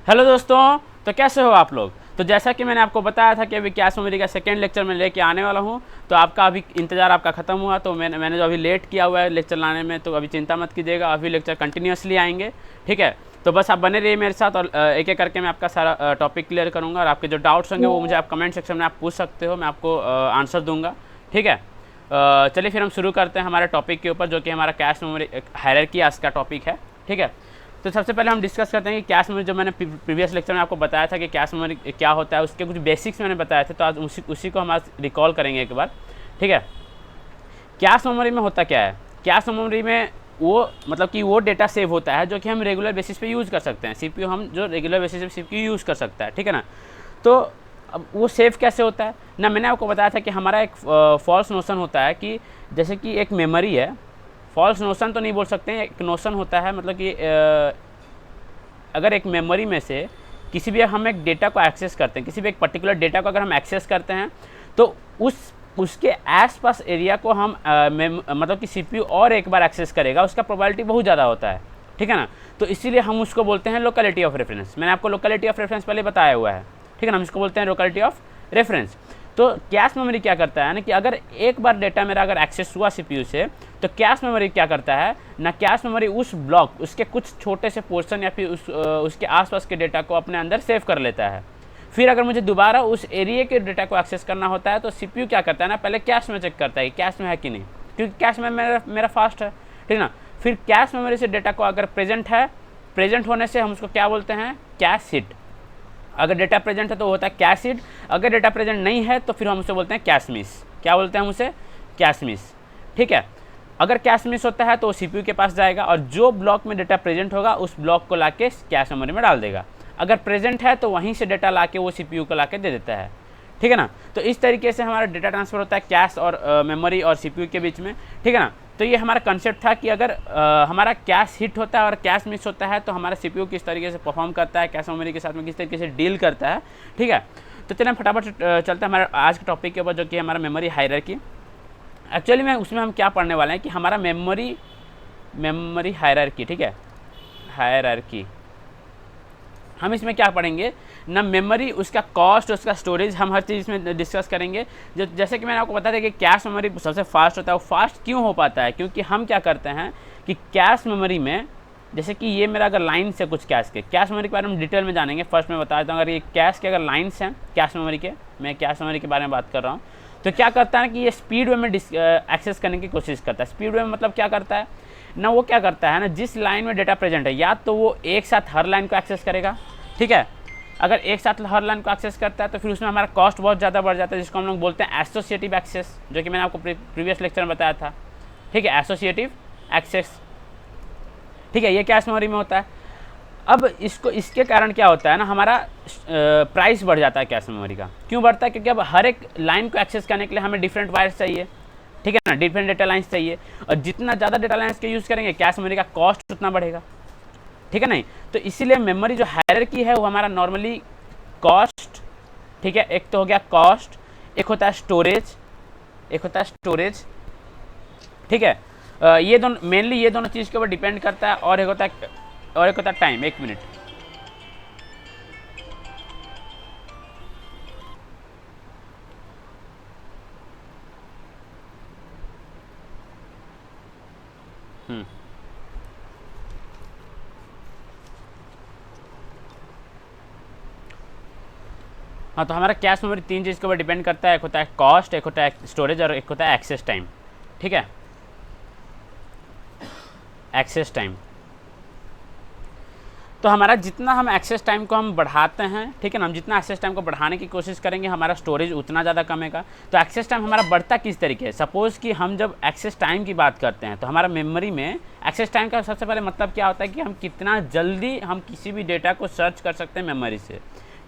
Hello दोस्तों, तो कैसे हो आप लोग। तो जैसा कि मैंने आपको बताया था कि अभी कैश मेमोरी का सेकेंड लेक्चर मैं लेके आने वाला हूं, तो आपका अभी इंतज़ार आपका ख़त्म हुआ। तो मैंने जो अभी लेट किया हुआ है लेक्चर लाने में, तो अभी चिंता मत कीजिएगा, अभी लेक्चर कंटिन्यूसली आएंगे। ठीक है, तो बस आप बने रहिए मेरे साथ और एक एक करके मैं आपका सारा टॉपिक क्लियर करूँगा। और आपके जो डाउट्स होंगे वो मुझे आप कमेंट सेक्शन में आप पूछ सकते हो, मैं आपको आंसर दूँगा। ठीक है, चलिए फिर हम शुरू करते हैं हमारे टॉपिक के ऊपर, जो कि हमारा कैश मेमोरी हायरार्की आज का टॉपिक है। ठीक है, तो सबसे पहले हम डिस्कस करते हैं कि कैश मेमोरी। जो मैंने प्रीवियस लेक्चर में आपको बताया था कि कैश मेमोरी क्या होता है, उसके कुछ बेसिक्स मैंने बताए थे, तो आज उसी को हम आज रिकॉल करेंगे एक बार। ठीक है, कैश मेमोरी में होता क्या है। कैश मेमोरी में वो मतलब कि वो डेटा सेव होता है जो कि हम रेगुलर बेसिस पे यूज़ कर सकते हैं। सीपीयू हम जो रेगुलर बेसिस पे सीपीयू यूज़ कर सकता है। ठीक है ना, तो अब वो सेव कैसे होता है ना, मैंने आपको बताया था कि हमारा एक फॉल्स नोशन होता है कि जैसे कि एक मेमोरी है। फॉल्स नोशन तो नहीं बोल सकते हैं, एक नोशन होता है, मतलब कि अगर एक मेमोरी में से किसी भी हम एक डेटा को एक्सेस करते हैं, किसी भी एक पर्टिकुलर डेटा को अगर हम एक्सेस करते हैं, तो उसके आसपास एरिया को हम मतलब कि सीपीयू और एक बार एक्सेस करेगा, उसका प्रोबेबिलिटी बहुत ज़्यादा होता है। ठीक है ना, तो इसीलिए हम उसको बोलते हैं लोकेलिटी ऑफ रेफरेंस। मैंने आपको लोकेलिटी ऑफ रेफरेंस पहले बताया हुआ है। ठीक है ना, हम इसको बोलते हैं लोकेलिटी ऑफ रेफरेंस। तो कैश मेमोरी क्या करता है ना कि अगर एक बार डेटा मेरा अगर एक्सेस हुआ सीपीयू से, तो कैश मेमोरी क्या करता है ना, कैश मेमोरी उस ब्लॉक, उसके कुछ छोटे से पोर्शन या फिर उसके आसपास के डेटा को अपने अंदर सेव कर लेता है। फिर अगर मुझे दोबारा उस एरिया के डेटा को एक्सेस करना होता है, तो सीपीयू क्या करता है ना, पहले कैश में चेक करता है कि कैश में है कि नहीं, क्योंकि कैश में मेरा फास्ट है। ठीक है ना, फिर कैश मेमोरी से डेटा को अगर प्रेजेंट है, प्रेजेंट होने से हम उसको क्या बोलते हैं, कैश हिट। अगर डेटा प्रेजेंट है तो होता है कैश हिट, अगर डेटा प्रेजेंट नहीं है तो फिर हम उसे बोलते हैं कैश मिस। क्या बोलते हैं हम उसे, कैश मिस। ठीक है, अगर कैश मिस होता है तो वो सीपीयू के पास जाएगा और जो ब्लॉक में डेटा प्रेजेंट होगा उस ब्लॉक को लाके कैश मेमोरी में डाल देगा। अगर प्रेजेंट है तो वहीं से डेटा लाके वो सीपीयू को लाके दे देता है। ठीक है ना, तो इस तरीके से हमारा डेटा ट्रांसफर होता है कैश और मेमोरी और सीपीयू के बीच में। ठीक है ना, तो ये हमारा कंसेप्ट था कि अगर हमारा कैश हिट होता है और कैश मिस होता है तो हमारा सीपीयू किस तरीके से परफॉर्म करता है, कैश मेमोरी के साथ में किस तरीके से डील करता है। ठीक है, तो चलिए हम फटाफट चलते हैं हमारे आज के टॉपिक के ऊपर, जो कि हमारा मेमोरी हायरार्की। एक्चुअली में उसमें हम क्या पढ़ने वाले हैं कि हमारा मेमोरी हायरार्की। ठीक है, हायरार्की हम इसमें क्या पढ़ेंगे ना, मेमोरी, उसका कॉस्ट, उसका स्टोरेज, हम हर चीज़ इसमें डिस्कस करेंगे। जैसे कि मैंने आपको बताया था कि कैश मेमोरी सबसे फास्ट होता है। वो फास्ट क्यों हो पाता है, क्योंकि हम क्या करते हैं कि कैश मेमोरी में, जैसे कि ये मेरा अगर लाइन से कुछ कैश मेमोरी के बारे में डिटेल में जानेंगे। फर्स्ट मैं बता देता हूँ, अगर ये कैश के अगर लाइन्स हैं कैश मेमोरी के, मैं कैश मेमोरी के बारे में बात कर रहा हूँ, तो क्या करता है कि ये स्पीड वे में एक्सेस करने की कोशिश करता है। स्पीड वे में मतलब क्या करता है ना, वो क्या करता है ना, जिस लाइन में डेटा प्रेजेंट है, या तो वो एक साथ हर लाइन को एक्सेस करेगा। ठीक है, अगर एक साथ हर लाइन को एक्सेस करता है तो फिर उसमें हमारा कॉस्ट बहुत ज़्यादा बढ़ जाता है, जिसको हम लोग बोलते हैं एसोसिएटिव एक्सेस, जो कि मैंने आपको प्रीवियस लेक्चर में बताया था। ठीक है, एसोसिएटिव एक्सेस। ठीक है, ये कैश मेमोरी में होता है। अब इसके कारण क्या होता है ना, हमारा प्राइस बढ़ जाता है कैश मेमोरी का। क्यों बढ़ता है, क्योंकि अब हर एक लाइन को एक्सेस करने के लिए हमें डिफरेंट वायर्स चाहिए। ठीक है ना, डिफरेंट डेटा लाइन्स चाहिए, और जितना ज़्यादा डेटा लाइन्स के यूज़ करेंगे कैश मेमोरी का कॉस्ट उतना बढ़ेगा। ठीक है नहीं, तो इसीलिए मेमोरी जो हायरार्की है वो हमारा नॉर्मली कॉस्ट। ठीक है, एक तो हो गया कॉस्ट, एक होता है स्टोरेज, ठीक है, ये दोनों मेनली ये दोनों चीज़ के ऊपर डिपेंड करता है। और एक होता है टाइम। एक मिनट, हाँ, तो हमारा कैश मेमोरी तीन चीज़ के ऊपर डिपेंड करता है। एक होता है कॉस्ट, एक होता है स्टोरेज, और एक होता है एक्सेस टाइम। ठीक है, एक्सेस टाइम। तो हमारा जितना हम एक्सेस टाइम को हम बढ़ाते हैं, ठीक है ना, हम जितना एक्सेस टाइम को बढ़ाने की कोशिश करेंगे हमारा स्टोरेज उतना ज़्यादा कमेगा। तो एक्सेस टाइम हमारा बढ़ता किस तरीके है, सपोज़ कि हम जब एक्सेस टाइम की बात करते हैं तो हमारा मेमोरी में एक्सेस टाइम का सबसे पहले मतलब क्या होता है कि हम कितना जल्दी हम किसी भी डेटा को सर्च कर सकते हैं मेमोरी से।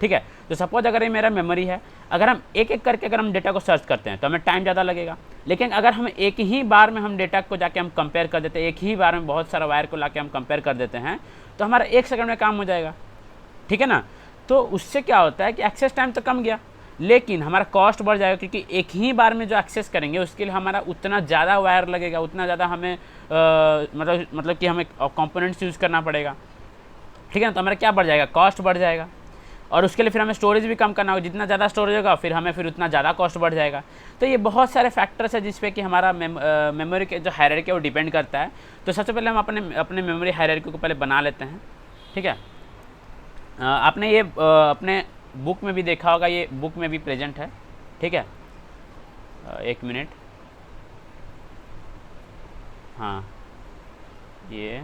ठीक है, तो सपोज अगर ये मेरा मेमोरी है, अगर हम एक एक करके अगर हम डेटा को सर्च करते हैं तो हमें टाइम ज़्यादा लगेगा। लेकिन अगर हम एक ही बार में हम डेटा को जाके हम कंपेयर कर देते हैं, एक ही बार में बहुत सारा वायर को लाके हम कंपेयर कर देते हैं, तो हमारा 1 सेकंड में काम हो जाएगा। ठीक है ना, तो उससे क्या होता है कि एक्सेस टाइम तो कम गया, लेकिन हमारा कॉस्ट बढ़ जाएगा, क्योंकि एक ही बार में जो एक्सेस करेंगे उसके लिए हमारा उतना ज़्यादा वायर लगेगा, उतना ज़्यादा हमें मतलब कि हमें कंपोनेंट्स यूज़ करना पड़ेगा। ठीक है ना। तो हमारा क्या बढ़ जाएगा, कॉस्ट बढ़ जाएगा, और उसके लिए फिर हमें स्टोरेज भी कम करना होगा। जितना ज़्यादा स्टोरेज होगा फिर हमें फिर उतना ज़्यादा कॉस्ट बढ़ जाएगा। तो ये बहुत सारे फैक्टर्स है जिस पे कि हमारा मेमोरी के जो हायरार्की है वो डिपेंड करता है। तो सबसे पहले हम अपने मेमोरी हायरार्की को पहले बना लेते हैं। ठीक है, आपने ये अपने बुक में भी देखा होगा, ये बुक में भी प्रेजेंट है। ठीक है, एक मिनट, हाँ ये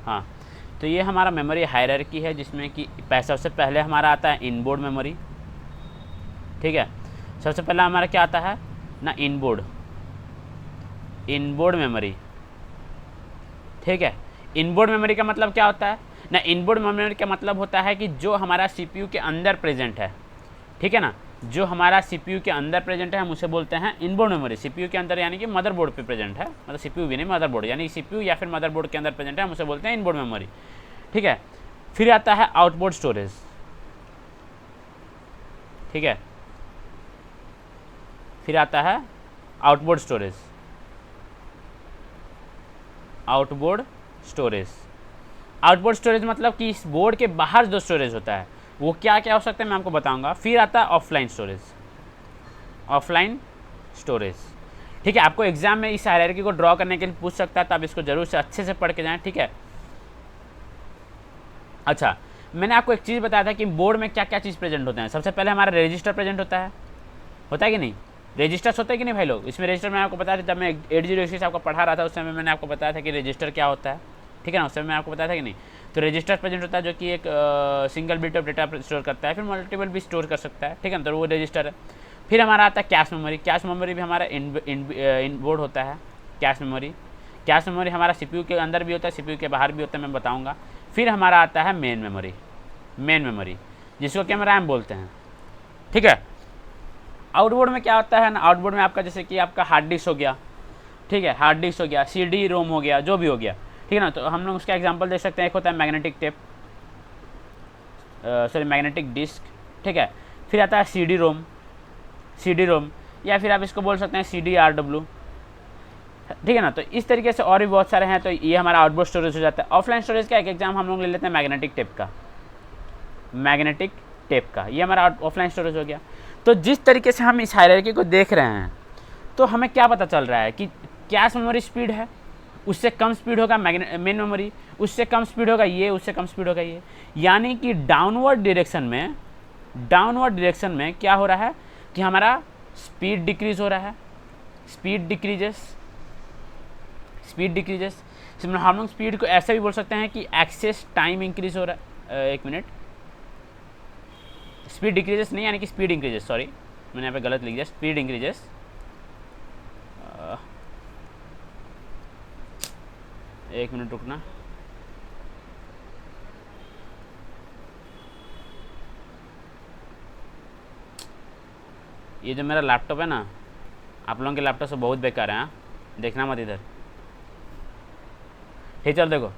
हाँ, तो ये हमारा मेमोरी हायरार्की है जिसमें कि सबसे पहले हमारा आता है इनबोर्ड मेमोरी। ठीक है, सबसे पहला हमारा क्या आता है ना, इनबोर्ड मेमोरी। ठीक है, इनबोर्ड मेमोरी का मतलब क्या होता है ना, इनबोर्ड मेमोरी का मतलब होता है कि जो हमारा सीपीयू के अंदर प्रेजेंट है। ठीक है ना, जो हमारा सीपीयू के अंदर प्रेजेंट है हम उसे बोलते हैं इनबोर्ड मेमोरी। सीपीयू के अंदर यानी कि मदरबोर्ड पे प्रेजेंट है, मतलब सीपीयू भी नहीं मदरबोर्ड, यानी सीपीयू या फिर मदरबोर्ड के अंदर प्रेजेंट है, हम उसे बोलते हैं इनबोर्ड मेमोरी। ठीक है, फिर आता है आउटबोर्ड स्टोरेज। ठीक है, फिर आता है आउटबोर्ड स्टोरेज। आउटबोर्ड स्टोरेज मतलब कि इस बोर्ड के बाहर जो स्टोरेज होता है वो क्या क्या हो सकता है मैं आपको बताऊंगा। फिर आता है ऑफलाइन स्टोरेज। ठीक है, आपको एग्जाम में इस हायरार्की को ड्रॉ करने के लिए पूछ सकता है, तो आप इसको जरूर से अच्छे से पढ़ के जाएं। ठीक है, अच्छा, मैंने आपको एक चीज़ बताया था कि बोर्ड में क्या क्या चीज़ प्रेजेंट होते हैं। सबसे पहले हमारा रजिस्टर प्रेजेंट होता है कि नहीं, रजिस्टर्स होते हैं कि नहीं भाई लोग। इसमें रजिस्टर मैं आपको बताया था, जब मैं 8086 आपको पढ़ा रहा था उस समय मैंने आपको बताया था कि रजिस्टर क्या होता है। ठीक है ना, उस समय मैं आपको बताया था कि नहीं। तो रजिस्टर प्रेजेंट होता है जो कि एक single bit of data store करता है, फिर मल्टीपल भी स्टोर कर सकता है। ठीक है ना, तो वो रजिस्टर है। फिर हमारा आता है कैश मेमोरी भी हमारा इनबोर्ड होता है। कैश मेमोरी हमारा सीपीयू के अंदर भी होता है, सीपीयू के बाहर भी होता है, मैं बताऊँगा। फिर हमारा आता है मेन मेमोरी जिसको कि हम रैम बोलते हैं। ठीक है, आउटबोर्ड में क्या होता है ना, आउटबोर्ड में आपका जैसे कि आपका हार्ड डिस्क हो गया। ठीक है, हार्ड डिस्क हो गया, सीडी रोम हो गया, जो भी हो गया। ठीक है ना, तो हम लोग उसका एग्जांपल देख सकते हैं। एक होता है मैग्नेटिक डिस्क। ठीक है, फिर आता है सीडी रोम या फिर आप इसको बोल सकते हैं CDRW। ठीक है ना, तो इस तरीके से और भी बहुत सारे हैं। तो ये हमारा आउटबोर्ड स्टोरेज हो जाता है। ऑफलाइन स्टोरेज का एक एग्जाम हम लोग ले लेते हैं मैग्नेटिक टेप का, ये हमारा ऑफलाइन स्टोरेज हो गया। तो जिस तरीके से हम इस हायरार्की को देख रहे हैं तो हमें क्या पता चल रहा है कि कैश मेमोरी स्पीड है, उससे कम स्पीड होगा मेन मेमोरी, उससे कम स्पीड होगा ये, उससे कम स्पीड होगा ये। यानी कि डाउनवर्ड डायरेक्शन में क्या हो रहा है कि हमारा स्पीड डिक्रीज हो रहा है, स्पीड डिक्रीजेस। हम लोग स्पीड को ऐसे भी बोल सकते हैं कि एक्सेस टाइम इंक्रीज हो रहा है। एक मिनट, स्पीड डिक्रीजेस नहीं यानी कि स्पीड इंक्रीजेस, सॉरी मैंने यहाँ पे गलत लिख दिया, स्पीड इंक्रीजेस। एक मिनट रुकना, ये जो मेरा लैपटॉप है ना, आप लोगों के लैपटॉप से बहुत बेकार है, हाँ देखना मत इधर। ठीक, चलो देखो,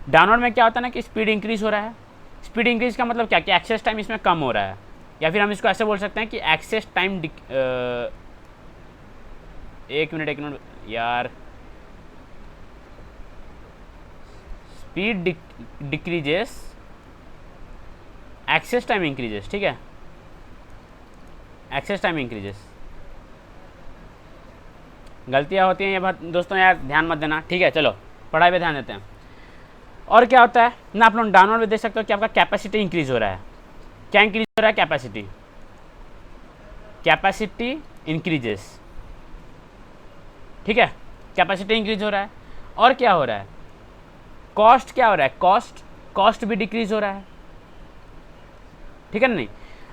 डाउनलोड में क्या होता है ना कि स्पीड इंक्रीज हो रहा है। स्पीड इंक्रीज का मतलब क्या कि एक्सेस टाइम इसमें कम हो रहा है, या फिर हम इसको ऐसे बोल सकते हैं कि एक्सेस टाइम एक मिनट यार, speed decreases, access time increases. ठीक है, एक्सेस टाइम इंक्रीजेस। गलतियाँ होती हैं ये बात दोस्तों, यार ध्यान मत देना। ठीक है, चलो पढ़ाई पे ध्यान देते हैं। और क्या होता है ना, आप लोग डाउनलोड में देख सकते हो कि आपका कैपेसिटी इंक्रीज हो रहा है। क्या इंक्रीज हो रहा है? Capacity increases. ठीक है, कैपेसिटी इंक्रीज हो रहा है। और क्या हो रहा है? कॉस्ट क्या हो रहा है? कॉस्ट भी डिक्रीज हो रहा है। ठीक है ना, नहीं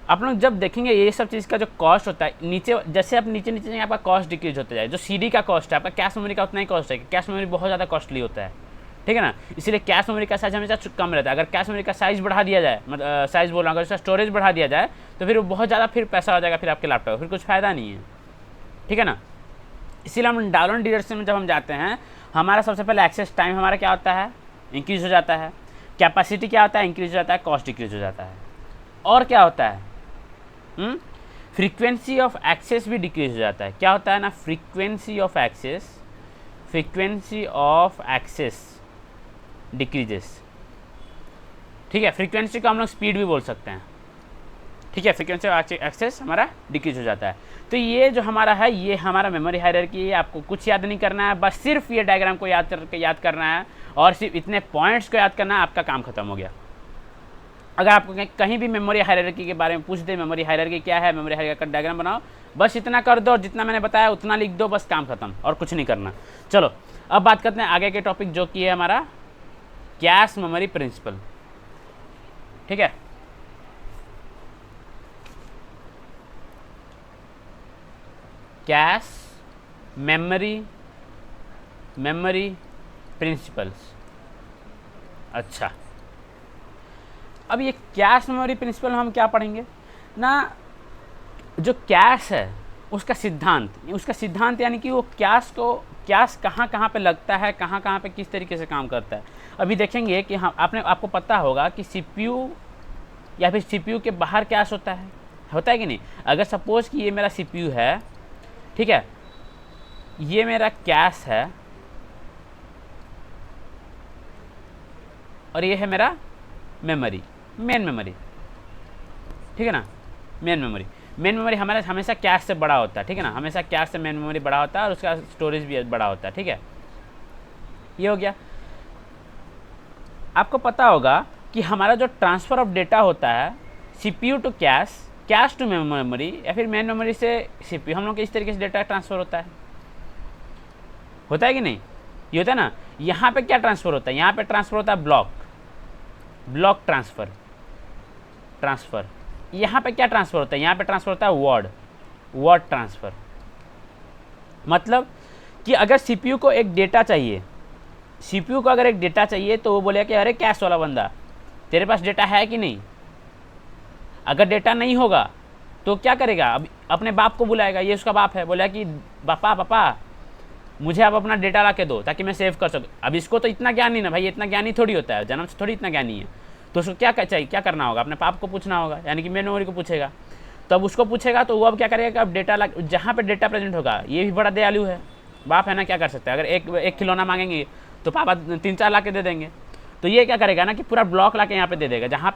आप लोग जब देखेंगे ये सब चीज़ का जो कॉस्ट होता है, नीचे जैसे आप नीचे आपका कॉस्ट डिक्रीज होता जाए। जो सीडी का कॉस्ट है, आपका कैश मेमोरी का उतना ही कॉस्ट है। कैश मेमोरी बहुत ज़्यादा कॉस्टली होता है। ठीक है ना। इसीलिए कैश मेमोरी का साइज हमेशा कम रहता है। अगर कैश मेमोरी का साइज बढ़ा दिया जाए, मतलब साइज बोल रहा हूँ, अगर उसका स्टोरेज बढ़ा दिया जाए तो फिर वो बहुत ज़्यादा फिर पैसा हो जाएगा फिर आपके लैपटॉप, फिर कुछ फ़ायदा नहीं है, ठीक है ना। इसीलिए हम डाउनलोड डायरेक्शन में जब हम जाते हैं, हमारा सबसे पहले एक्सेस टाइम हमारा क्या होता है, इंक्रीज हो जाता है। कैपेसिटी क्या होता है, इंक्रीज हो जाता है। कॉस्ट डिक्रीज हो जाता है। और क्या होता है, फ्रीक्वेंसी ऑफ एक्सेस भी डिक्रीज हो जाता है। क्या होता है ना, फ्रीक्वेंसी ऑफ एक्सेस डिक्रीजेस, ठीक है। फ्रीक्वेंसी को हम लोग स्पीड भी बोल सकते हैं, ठीक है। फ्रीक्वेंसी ऑफ एक्सेस हमारा डिक्रीज हो जाता है। तो ये जो हमारा है, ये हमारा मेमोरी हायरार्की है। आपको कुछ याद नहीं करना है, बस सिर्फ ये डायग्राम को याद करना है और सिर्फ इतने पॉइंट्स को याद करना है, आपका काम खत्म हो गया। अगर आपको कहीं भी मेमोरी हायरार्की के बारे में पूछ दे, मेमोरी हायरार्की क्या है, मेमोरी हायरार्की का डायग्राम बनाओ, बस इतना कर दो, जितना मैंने बताया उतना लिख दो, बस काम खत्म, और कुछ नहीं करना। चलो अब बात करते हैं आगे के टॉपिक, जो कि है हमारा कैश मेमोरी प्रिंसिपल, ठीक है। Cache memory principles. अच्छा, अब ये कैश मेमोरी प्रिंसिपल हम क्या पढ़ेंगे ना, जो कैश है उसका सिद्धांत यानी कि वो कैश कहाँ कहाँ पे लगता है, कहाँ कहाँ पे किस तरीके से काम करता है। अभी देखेंगे कि हम आपको पता होगा कि सीपीयू या फिर सीपीयू के बाहर कैश होता है कि नहीं। अगर सपोज कि ये मेरा सीपीयू है, ठीक है, ये मेरा कैश है और ये है मेरा मेमोरी, मेन मेमोरी, ठीक है ना। मेन मेमोरी हमारा हमेशा कैश से बड़ा होता है, ठीक है ना। हमेशा कैश से मेन मेमोरी बड़ा होता है और उसका स्टोरेज भी बड़ा होता है, ठीक है। ये हो गया। आपको पता होगा कि हमारा जो ट्रांसफ़र ऑफ डेटा होता है CPU to cache to memory या फिर मेन मेमोरी से सीपीयू, हम लोग के इस तरीके से डेटा ट्रांसफ़र होता है कि नहीं। ये होता है ना। यहाँ पे क्या ट्रांसफ़र होता है, यहाँ पे ट्रांसफ़र होता है ब्लॉक ट्रांसफ़र। यहाँ पे क्या ट्रांसफ़र होता है, यहाँ पे ट्रांसफ़र होता है वर्ड ट्रांसफ़र। मतलब कि अगर सीपीयू को एक डेटा चाहिए, तो वो बोलेगा कि अरे कैश वाला बंदा, तेरे पास डेटा है कि नहीं। अगर डेटा नहीं होगा तो क्या करेगा, अब अपने बाप को बुलाएगा, ये उसका बाप है, बोला कि पापा मुझे आप अपना डेटा ला के दो ताकि मैं सेव कर सकूँ। अब इसको तो इतना ज्ञान नहीं ना भाई, इतना ज्ञानी थोड़ी होता है, जन्म से थोड़ी इतना ज्ञानी है। तो उसको क्या करना होगा, अपने पाप को पूछना होगा, यानी कि मेन मेमोरी को पूछेगा। तो अब उसको पूछेगा तो वो अब क्या करेगा, अब डेटा जहाँ पे डेटा प्रेजेंट होगा, ये भी बड़ा दयालु है, बाप है ना, क्या कर सकता है। अगर एक खिलौना मांगेंगे तो पापा 3-4 ला के दे देंगे। तो ये क्या करेगा ना कि पूरा ब्लॉक ला के यहाँ पे दे देगा, जहाँ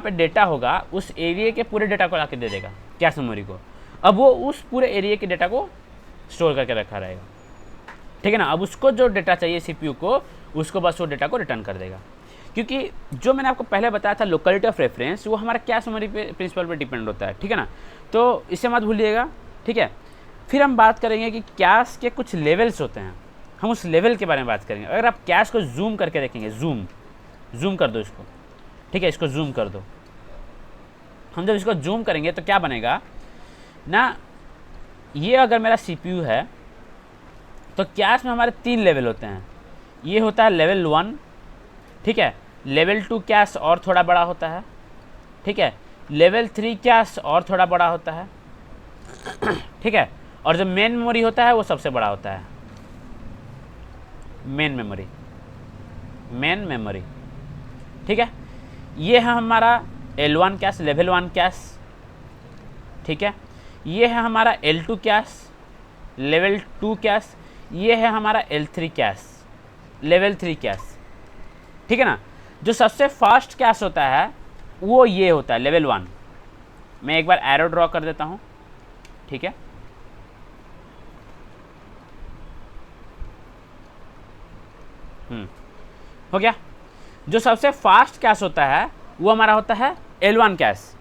पे डेटा होगा उस एरिया के पूरे डेटा को ला के दे देगा कैश मेमोरी को। अब वो उस पूरे एरिया के डेटा को स्टोर करके रखा रहेगा, ठीक है ना। अब उसको जो डेटा चाहिए सीपीयू को, उसको बस वो डेटा को रिटर्न कर देगा। क्योंकि जो मैंने आपको पहले बताया था लोकेलिटी ऑफ रेफरेंस, वो हमारा कैश मेमोरी प्रिंसिपल पे डिपेंड होता है, ठीक है ना। तो इसे मत भूलिएगा, ठीक है। फिर हम बात करेंगे कि कैश के कुछ लेवल्स होते हैं, हम उस लेवल के बारे में बात करेंगे। अगर आप कैश को जूम करके देखेंगे, जूम कर दो इसको, ठीक है, इसको जूम कर दो। हम जब इसको जूम करेंगे तो क्या बनेगा ना, ये अगर मेरा सीपीयू है तो कैश में हमारे 3 लेवल होते हैं। ये होता है लेवल 1, ठीक है। लेवल 2 कैश और थोड़ा बड़ा होता है, ठीक है। लेवल 3 कैश और थोड़ा बड़ा होता है, ठीक है। और जो मेन मेमोरी होता है वो सबसे बड़ा होता है, मेन मेमोरी, ठीक है। ये है हमारा L1 कैश, लेवल 1 कैश, ठीक है। ये है हमारा L2 कैश, लेवल 2 कैश। ये है हमारा L3 कैश, लेवल 3 कैश, ठीक है ना। जो सबसे फास्ट कैश होता है वो ये होता है लेवल 1। मैं एक बार एरो ड्रॉ कर देता हूँ, ठीक है। हो गया। जो सबसे फास्ट कैश होता है वो हमारा होता है L1 कैश।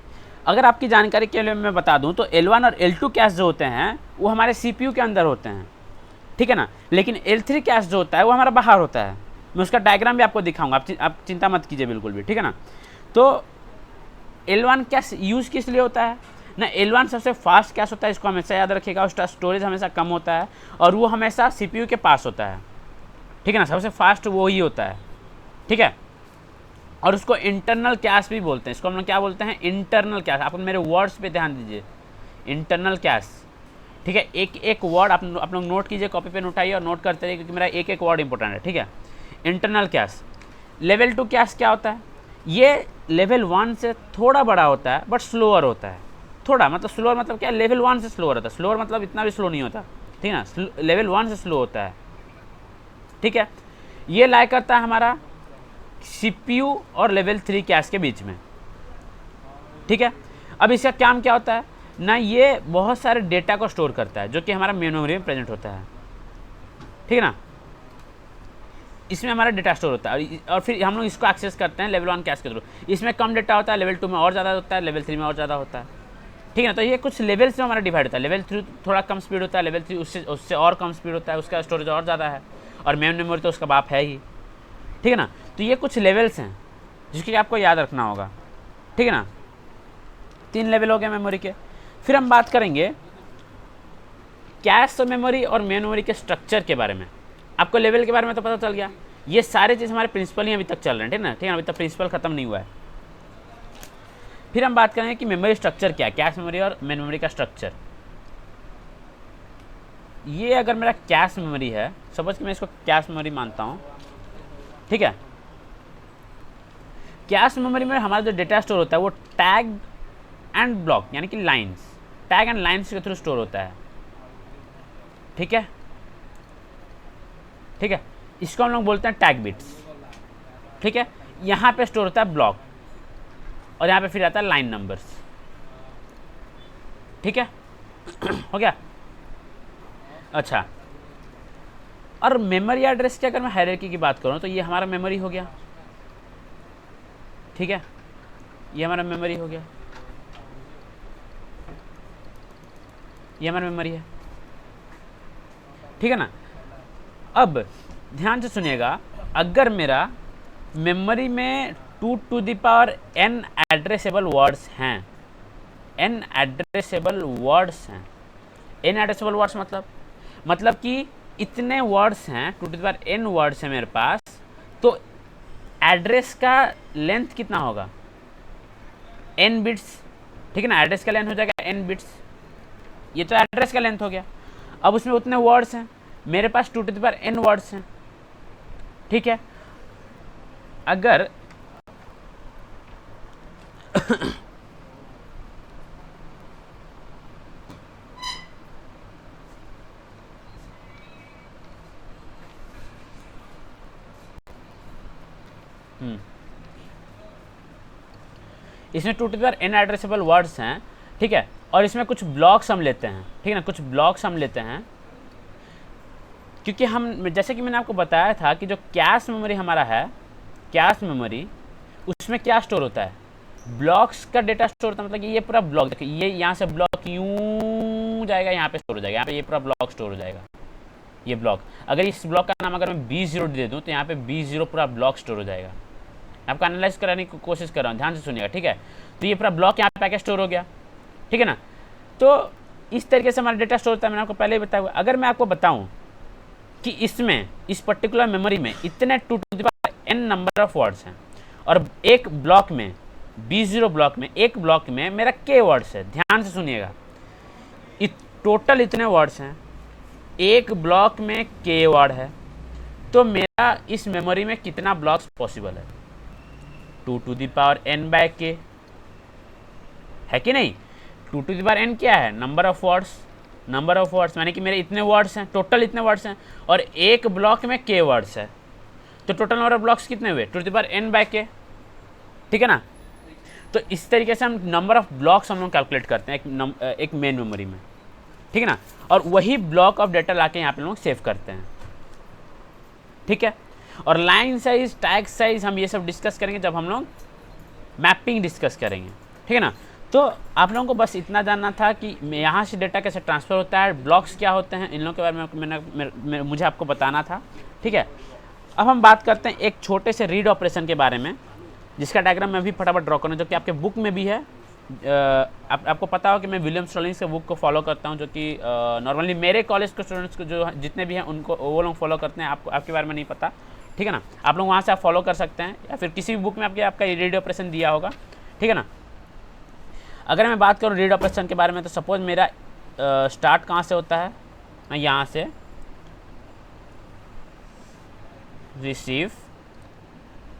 अगर आपकी जानकारी के लिए मैं बता दूं तो L1 और L2 कैश जो होते हैं वो हमारे CPU के अंदर होते हैं, ठीक है ना। लेकिन L3 कैश जो होता है वो हमारा बाहर होता है। मैं उसका डायग्राम भी आपको दिखाऊंगा, आप चिंता मत कीजिए बिल्कुल भी, ठीक है ना। तो L1 कैश यूज़ किस लिए होता है ना, L1 सबसे फास्ट कैश होता है, इसको हमेशा याद रखिएगा। उसका स्टोरेज हमेशा कम होता है और वो हमेशा CPU के पास होता है, ठीक है ना, सबसे फास्ट वो ही होता है, ठीक है। और उसको इंटरनल कैश भी बोलते हैं, इसको हम लोग क्या बोलते हैं, इंटरनल कैश। आप मेरे वर्ड्स पे ध्यान दीजिए, इंटरनल कैश, ठीक है। एक एक वर्ड आप लोग नोट कीजिए, कॉपी पेन उठाइए और नोट करते रहिए, क्योंकि मेरा एक एक वर्ड इंपॉर्टेंट है, ठीक है। Internal cash. लेवल 2 कैश क्या होता है, ये लेवल 1 से थोड़ा बड़ा होता है बट स्लोअर होता है, थोड़ा मतलब स्लोअर मतलब क्या, लेवल 1 से स्लोअर होता है, स्लोअर मतलब इतना भी स्लो नहीं होता, ठीक है ना, लेवल 1 से स्लो होता है, ठीक है। ये लाइक करता है हमारा CPU और लेवल 3 कैश के बीच में, ठीक है। अब इसका काम क्या होता है ना, ये बहुत सारे डेटा को स्टोर करता है जो कि हमारा मेन मेमोरी में प्रेजेंट होता है, ठीक है ना। इसमें हमारा डेटा स्टोर होता है और फिर हम लोग इसको एक्सेस करते हैं लेवल 1 कैश के थ्रू। इसमें कम डेटा होता है, लेवल 2 में और ज़्यादा होता है, लेवल 3 में और ज़्यादा होता है, ठीक है ना। तो ये कुछ लेवल्स में हमारा डिवाइड होता है, लेवल 3 थोड़ा कम स्पीड होता है, लेवल 3 उससे और कम स्पीड होता है, उसका स्टोरेज और ज़्यादा है, और मेन मेमोरी तो उसका बाप है ही, ठीक है ना। तो ये कुछ लेवल्स हैं जिसके आपको याद रखना होगा, ठीक है ना। 3 लेवल हो गए मेमोरी के। फिर हम बात करेंगे कैश मेमोरी और मेन मेमोरी के स्ट्रक्चर के बारे में। आपको लेवल के बारे में तो पता चल गया, ये सारे चीज़ हमारे प्रिंसिपल ही अभी तक चल रहे हैं, ठीक है ना, ठीक है, अभी तक प्रिंसिपल खत्म नहीं हुआ है। फिर हम बात करेंगे कि मेमोरी स्ट्रक्चर क्या है, कैश मेमोरी और मेन मेमोरी का स्ट्रक्चर। ये अगर मेरा कैश मेमोरी है, सपोज कि मैं इसको कैश मेमोरी मानता हूँ, ठीक है। कैश मेमोरी में हमारा जो डेटा स्टोर होता है वो टैग एंड ब्लॉक यानी कि लाइंस, टैग एंड लाइंस के थ्रू स्टोर होता है, ठीक है, ठीक है। इसको हम लोग बोलते हैं टैग बिट्स, ठीक है। यहाँ पे स्टोर होता है ब्लॉक और यहाँ पे फिर आता है लाइन नंबर्स, ठीक है। हो गया, अच्छा। और मेमोरी एड्रेस की अगर मैं हायरार्की की बात करूँ तो ये हमारा मेमोरी हो गया, ठीक है, ये हमारा मेमोरी हो गया, ये हमारा मेमोरी है, ठीक है ना। अब ध्यान से सुनिएगा, अगर मेरा मेमोरी में 2 to the power n addressable words हैं, n एड्रेसेबल वर्ड्स हैं, n एड्रेसेबल वर्ड्स मतलब कि इतने वर्ड्स हैं, 2 to the power n words हैं मेरे पास, तो एड्रेस का लेंथ कितना होगा, n बिट्स, ठीक है ना। एड्रेस का लेंथ हो जाएगा n बिट्स, ये तो एड्रेस का लेंथ हो गया। अब उसमें उतने वर्ड्स हैं, मेरे पास 2 to the power n words हैं, ठीक है। अगर इसमें 2 to the power n addressable words हैं, ठीक है, और इसमें कुछ ब्लॉक्स हम लेते हैं, ठीक है ना, कुछ ब्लॉक्स हम लेते हैं, क्योंकि हम जैसे कि मैंने आपको बताया था कि जो कैश मेमोरी हमारा है, कैश मेमोरी, उसमें क्या स्टोर होता है, ब्लॉक्स का डेटा स्टोर होता है। मतलब कि ये पूरा ब्लॉक, देखिए ये यहाँ से ब्लॉक यूँ जाएगा, यहाँ पे स्टोर हो जाएगा, यहाँ पे ये पूरा ब्लॉक स्टोर हो जाएगा, ये ब्लॉक। अगर इस ब्लॉक का नाम अगर मैं B0 दे दूँ तो यहाँ पे B0 पूरा ब्लॉक स्टोर हो जाएगा। आपको एनालाइज कराने की कोशिश कर रहा हूँ, ध्यान से सुनिएगा, ठीक है। तो ये पूरा ब्लॉक यहाँ पे आके स्टोर हो गया, ठीक है ना। तो इस तरीके से हमारा डेटा स्टोर होता है, मैंने आपको पहले ही बताया हुआ। अगर मैं आपको बताऊँ कि इसमें, इस पर्टिकुलर मेमोरी में इतने 2 to the power n number of words हैं, और एक ब्लॉक में, B0 ब्लॉक में, एक ब्लॉक में मेरा k वर्ड्स है, ध्यान से सुनिएगा, टोटल इतने वर्ड्स हैं, एक ब्लॉक में k वर्ड है, तो मेरा इस मेमोरी में कितना ब्लॉक्स पॉसिबल है, 2 to the power n by k, है कि नहीं। 2 to the power n क्या है, नंबर ऑफ वर्ड्स, यानी कि मेरे इतने वर्ड्स हैं, टोटल इतने वर्ड्स हैं, और एक ब्लॉक में k वर्ड्स है, तो टोटल नंबर ऑफ ब्लॉक्स कितने हुए, 2 to the power n by k, ठीक है ना। तो इस तरीके से हम नंबर ऑफ ब्लॉक्स हम लोग कैलकुलेट करते हैं एक मेन मेमोरी में, ठीक है ना, और वही ब्लॉक ऑफ डेटा लाके यहाँ पे लोग सेव करते हैं, ठीक है। और लाइन साइज, टैग साइज, हम ये सब डिस्कस करेंगे जब हम लोग मैपिंग डिस्कस करेंगे, ठीक है ना। तो आप लोगों को बस इतना जानना था कि यहाँ से डेटा कैसे ट्रांसफ़र होता है, ब्लॉक्स क्या होते हैं, इन लोगों के बारे में मुझे आपको बताना था, ठीक है। अब हम बात करते हैं एक छोटे से रीड ऑपरेशन के बारे में, जिसका डायग्राम मैं भी फटाफट ड्रॉ करूँ, जो कि आपके बुक में भी है आपको पता हो कि मैं विलियम स्टॉलिंग्स के बुक को फॉलो करता हूँ, जो कि नॉर्मली मेरे कॉलेज के स्टूडेंट्स को जो जितने भी हैं उनको वो लोग फॉलो करते हैं। आपको आपके बारे में नहीं पता, ठीक है ना। आप लोग वहाँ से आप फॉलो कर सकते हैं, या फिर किसी भी बुक में आपका रीड ऑपरेशन दिया होगा, ठीक है ना। अगर मैं बात करूँ रीड ऑपरेशन के बारे में, तो सपोज मेरा स्टार्ट कहाँ से होता है, मैं यहाँ से रिसीव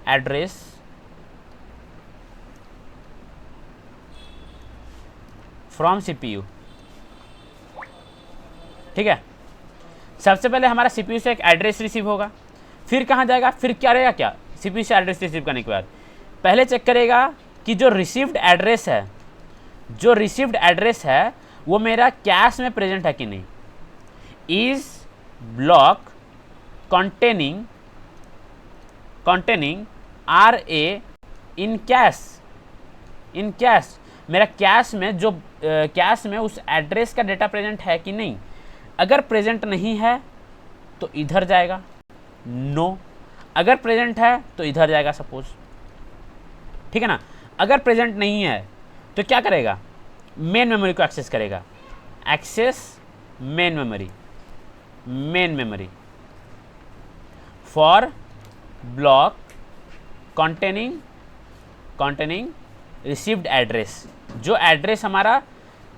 एड्रेस फ्रॉम सीपीयू, ठीक है। सबसे पहले हमारा सीपीयू से एक एड्रेस रिसीव होगा, फिर कहाँ जाएगा, फिर क्या रहेगा, क्या सीपीयू से एड्रेस रिसीव करने के बाद पहले चेक करेगा कि जो रिसीव्ड एड्रेस है, जो रिसीव्ड एड्रेस है वो मेरा कैश में प्रेजेंट है कि नहीं। Is block containing RA in cash, मेरा कैश में जो कैश में उस एड्रेस का डेटा प्रेजेंट है कि नहीं। अगर प्रेजेंट नहीं है तो इधर जाएगा, नो। अगर प्रेजेंट है तो इधर जाएगा सपोज, ठीक है ना। अगर प्रेजेंट नहीं है तो क्या करेगा, मेन मेमोरी को एक्सेस करेगा, access main memory for block containing received address. जो एड्रेस हमारा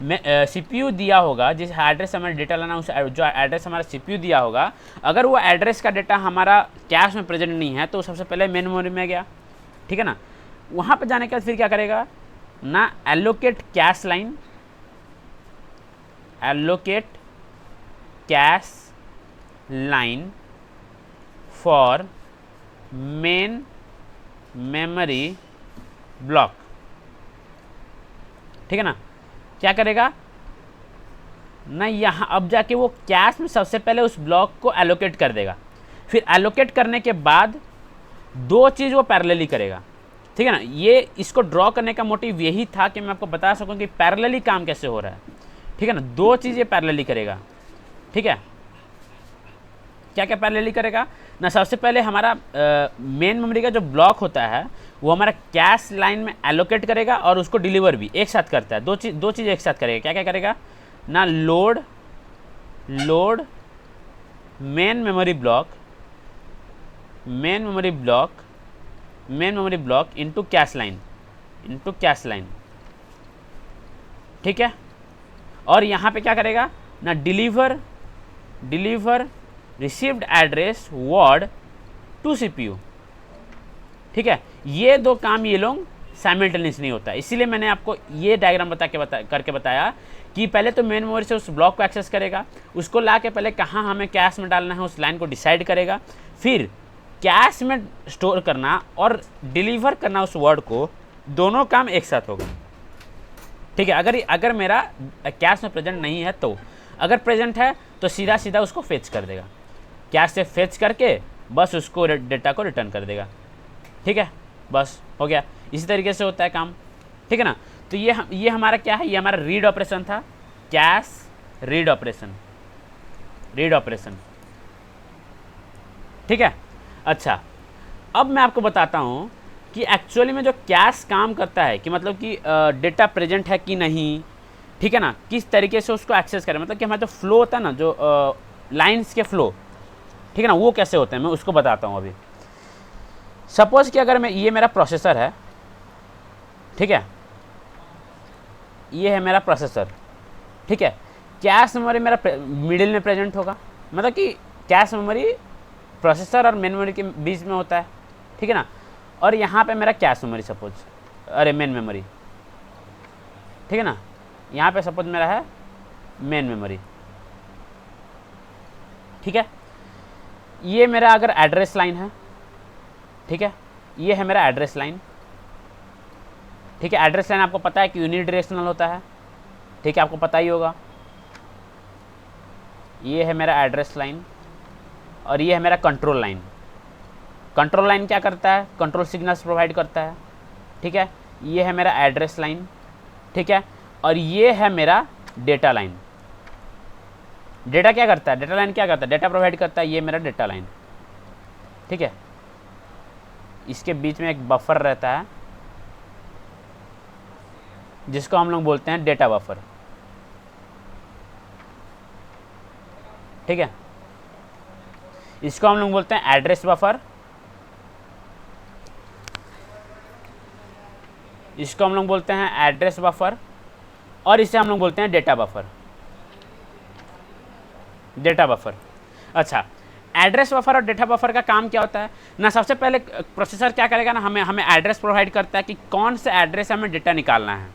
सीपीयू दिया होगा, जिस एड्रेस से हमारा डेटा लाना, उस जो एड्रेस हमारा सीपीयू दिया होगा, अगर वो एड्रेस का डेटा हमारा कैश में प्रेजेंट नहीं है तो सबसे पहले मेन मेमोरी में गया, ठीक है ना। वहाँ पर जाने के बाद फिर क्या करेगा ना, allocate cache line for main memory block, ठीक है ना। क्या करेगा ना, यहाँ अब जाके वो कैश में सबसे पहले उस ब्लॉक को एलोकेट कर देगा। फिर एलोकेट करने के बाद दो चीज़ वो पैरेलली करेगा, ठीक है ना। ये इसको ड्रॉ करने का मोटिव यही था कि मैं आपको बता सकूं कि पैरेलली काम कैसे हो रहा है, ठीक है ना। दो चीज़ें पैरेलली करेगा, ठीक है। क्या क्या पैरेलली करेगा ना, सबसे पहले हमारा मेन मेमोरी का जो ब्लॉक होता है वो हमारा कैश लाइन में एलोकेट करेगा और उसको डिलीवर भी एक साथ करता है। दो चीज़ एक साथ करेगा। क्या क्या करेगा ना, load main memory block into cache line, ठीक है। और यहाँ पे क्या करेगा ना, deliver received address word to CPU, ठीक है। ये दो काम ये लोग साइमल्टेनियस नहीं होता, इसीलिए मैंने आपको ये डायग्राम करके बताया कि पहले तो मेन मेमोरी से उस ब्लॉक को एक्सेस करेगा, उसको ला के पहले कहाँ हमें कैश में डालना है उस लाइन को डिसाइड करेगा, फिर कैश में स्टोर करना और डिलीवर करना उस वर्ड को, दोनों काम एक साथ होगा, ठीक है। अगर मेरा कैश में प्रेजेंट नहीं है तो, अगर प्रेजेंट है तो सीधा उसको फेच कर देगा, कैश से फेच करके बस उसको डेटा को रिटर्न कर देगा, ठीक है। बस हो गया, इसी तरीके से होता है काम, ठीक है ना। तो ये हमारा क्या है, ये हमारा रीड ऑपरेशन था, कैश रीड ऑपरेशन, ठीक है। अच्छा, अब मैं आपको बताता हूँ कि एक्चुअली में जो कैश काम करता है कि मतलब कि डेटा प्रेजेंट है कि नहीं, ठीक है ना, किस तरीके से उसको एक्सेस करें, मतलब कि हमारा जो फ्लो होता है ना, जो लाइंस के फ्लो, ठीक है ना, वो कैसे होते हैं मैं उसको बताता हूँ अभी। सपोज कि अगर ये मेरा प्रोसेसर है, ठीक है, ये है मेरा प्रोसेसर, ठीक है। कैश मेमोरी मेरा मिडिल में प्रेजेंट होगा, मतलब कि कैश मेमोरी प्रोसेसर और मेन मेमोरी के बीच में होता है, ठीक है ना। और यहाँ पे मेरा cache memory suppose, main memory, ठीक है ना। यहाँ पे सपोज मेरा है मेन मेमोरी, ठीक है। ये मेरा अगर एड्रेस लाइन है, ठीक है, ये है मेरा एड्रेस लाइन, ठीक है। एड्रेस लाइन आपको पता है कि यूनिडायरेक्शनल होता है, ठीक है, आपको पता ही होगा। ये है मेरा एड्रेस लाइन और ये है मेरा कंट्रोल लाइन। कंट्रोल लाइन क्या करता है, कंट्रोल सिग्नल्स प्रोवाइड करता है, ठीक है। ये है मेरा एड्रेस लाइन, ठीक है। और ये है मेरा डेटा लाइन। डेटा क्या करता है, डेटा लाइन क्या करता है, डेटा प्रोवाइड करता है, ये मेरा डेटा लाइन, ठीक है। इसके बीच में एक बफर रहता है, जिसको हम लोग बोलते हैं डेटा बफर। ठीक है, इसको हम लोग बोलते हैं एड्रेस बफर, इसको हम लोग बोलते हैं एड्रेस बफर, और इसे हम लोग बोलते हैं डेटा बफर। Data buffer. अच्छा, एड्रेस बफर और डेटा बफर का काम क्या होता है ना, सबसे पहले प्रोसेसर क्या करेगा ना, हमें एड्रेस प्रोवाइड करता है कि कौन से एड्रेस हमें डेटा निकालना है।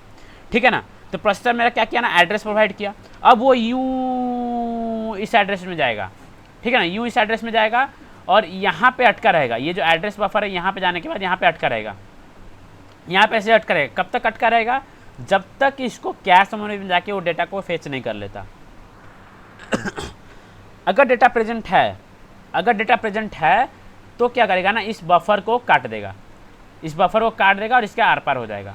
ठीक है ना, तो प्रोसेसर मेरा क्या किया ना, एड्रेस प्रोवाइड किया। अब वो यूँ इस एड्रेस में जाएगा। ठीक है ना, यूँ इस एड्रेस में जाएगा और यहाँ पे अटका रहेगा। ये जो एड्रेस बफर है यहाँ पे जाने के बाद यहाँ पे अटका रहेगा, यहाँ पे ऐसे अटका रहेगा। कब तक अटका रहेगा, जब तक इसको कैश मेमोरी में जाके वो डेटा को फेच नहीं कर लेता। अगर डेटा प्रेजेंट है, अगर डेटा प्रेजेंट है तो क्या करेगा ना, इस बफर को काट देगा, इस बफर को काट देगा और इसके आर पार हो जाएगा।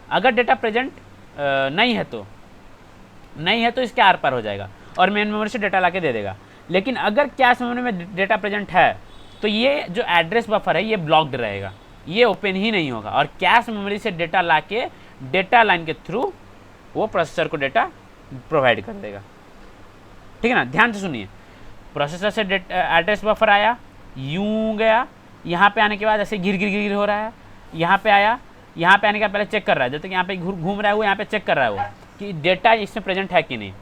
अगर डेटा प्रेजेंट नहीं है तो इसके आर पार हो जाएगा और मेन मेमोरी से डेटा लाके दे देगा। लेकिन अगर कैश मेमोरी में डेटा प्रेजेंट है तो ये जो एड्रेस बफर है ये ब्लॉक्ड रहेगा, ये ओपन ही नहीं होगा और कैश मेमोरी से डेटा लाके डेटा लाइन के थ्रू वो प्रोसेसर को डेटा प्रोवाइड कर देगा। ठीक है ना, ध्यान से सुनिए। प्रोसेसर से एड्रेस बफर आया, यूं गया, यहाँ पे आने के बाद ऐसे गिर गिर गिर गिर हो रहा है, यहाँ पे आया, यहाँ पे आने के बाद पहले चेक कर रहा है, जब तक यहाँ पे घूम रहा है वो यहाँ पे चेक कर रहा है वो कि डेटा इसमें प्रेजेंट है कि नहीं।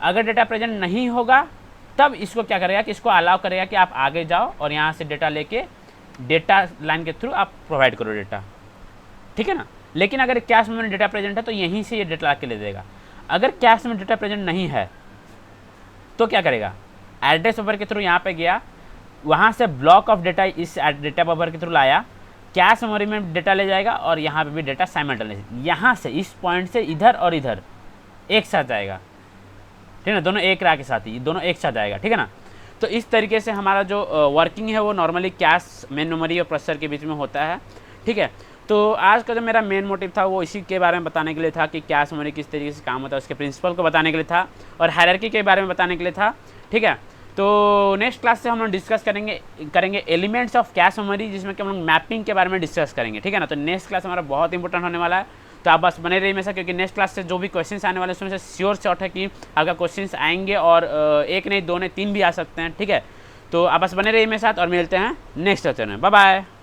अगर डेटा प्रेजेंट नहीं होगा तब इसको क्या करेगा कि इसको अलाउ करेगा कि आप आगे जाओ और यहाँ से डेटा लेके डेटा लाइन के थ्रू आप प्रोवाइड करो डेटा। ठीक है ना, लेकिन अगर कैश में डेटा प्रेजेंट है तो यहीं से ये डेटा ला के ले देगा। अगर कैश में डेटा प्रेजेंट नहीं है तो क्या करेगा, एड्रेस बफर के थ्रू यहाँ पे गया, वहाँ से ब्लॉक ऑफ डेटा इस डेटा बफर के थ्रू लाया, कैश मेमोरी में डेटा ले जाएगा और यहाँ पे भी डेटा साइमल्टेनियसली यहाँ से इस पॉइंट से इधर और इधर एक साथ जाएगा। ठीक है ना, दोनों एक राह के साथ ही दोनों एक साथ जाएगा। ठीक है ना, तो इस तरीके से हमारा जो वर्किंग है वो नॉर्मली कैश, मेन मेमोरी और प्रोसेसर के बीच में होता है। ठीक है, तो आज का जो मेरा मेन मोटिव था वो इसी के बारे में बताने के लिए था कि कैश मेमोरी किस तरीके से काम होता है, उसके प्रिंसिपल को बताने के लिए था और हायरार्की के बारे में बताने के लिए था। ठीक है, तो नेक्स्ट क्लास से हम लोग डिस्कस करेंगे एलिमेंट्स ऑफ कैश मेमोरी, जिसमें कि हम लोग मैपिंग के बारे में डिस्कस करेंगे। ठीक है ना, तो नेक्स्ट क्लास हमारा बहुत इंपॉर्टेंट होने वाला है, तो आप बस बने रहिए हमेशा, क्योंकि नेक्स्ट क्लास से जो भी क्वेश्चंस आने वाले हैं उसमें से श्योर शॉट है कि आपका क्वेश्चंस आएंगे और एक नहीं, दो नहीं, तीन भी आ सकते हैं। ठीक है, तो आप बस बने रहिए मेरे साथ और मिलते हैं नेक्स्ट लेक्चर में। Bye bye.